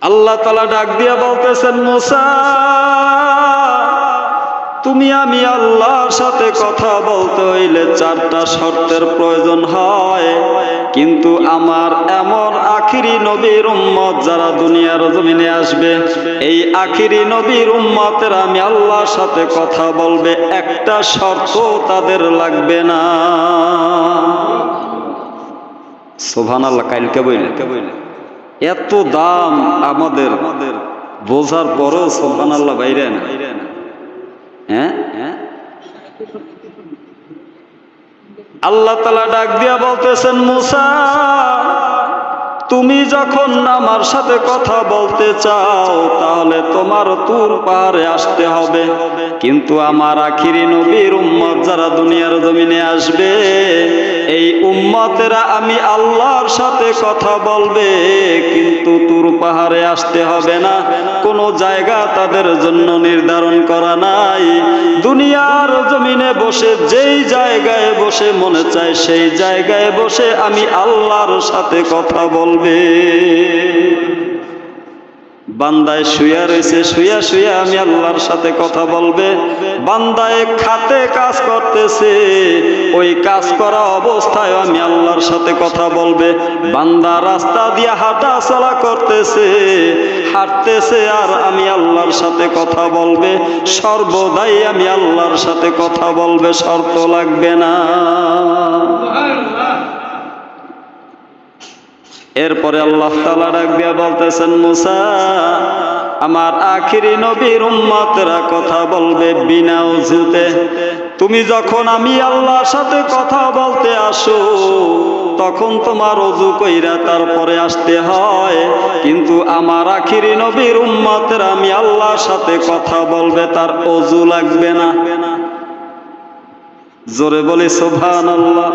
আল্লাহ তাআলা ডাক দিয়া বলতেছেন, মুসা তুমি আমি আল্লাহর সাথে কথা বলতে হইলে 4টা শর্তের প্রয়োজন হয়, কিন্তু আমার এমন আখিরি নবীর উম্মত যারা দুনিয়ার জমিনে আসবে, এই আখিরি নবীর উম্মতের আমি আল্লাহর সাথে কথা বলবে, একটা শর্ত তাদের লাগবে না। সুবহানাল্লাহ। কালকে বইলে এত দাম আমাদের বোঝার পরেও সুবহানাল্লাহ বাইরে না। আল্লাহ তাআলা ডাক দিয়া বলতেছেন, মুসা তুমি যখন আমার সাথে কথা বলতে চাও তাহলে তোমার তুর পাহাড়ে আসতে হবে, কিন্তু আমার আখিরি নবীর উম্মত যারা দুনিয়ার জমিনে আসবে, এই উম্মতেরা আমি আল্লাহর সাথে কথা বলবে, কিন্তু তুর পাহাড়ে আসতে হবে না। কোনো জায়গা তাদের জন্য নির্ধারণ করা নাই। দুনিয়ার জমিনে বসে যেই জায়গায় বসে মনে চায় সেই জায়গায় বসে আমি আল্লাহর সাথে কথা বলবে। বান্দায় শুয়া রয়েছে, শুয়া শুয়া আমি আল্লাহর সাথে কথা বলবে। বান্দায় খাতে কাজ করতেছে, ওই কাজ করা অবস্থায় আমি আল্লাহর সাথে কথা বলবে। বান্দা রাস্তা দিয়ে হাঁটা চলা করতেছে, হাঁটতেছে আর আমি আল্লাহর সাথে কথা বলবে। সর্বদাই আমি আল্লাহর সাথে কথা বলবে, শর্ত লাগবে না। এরপরে আল্লাহ তাআলা ডাক দিয়া বলতেছেন, মুসা আমার আখিরি নবীর উম্মতরা কথা বলবে বিনা ওযুতে। তুমি যখন আমি আল্লাহর সাথে কথা বলতে আসো তখন তোমার ওযু কইরা তারপরে আসতে হয়, কিন্তু আমার আখিরি নবীর উম্মতরা আমি আল্লাহর সাথে কথা বলবে, তার ওযু লাগবে না। জোরে বলি সুবহানাল্লাহ।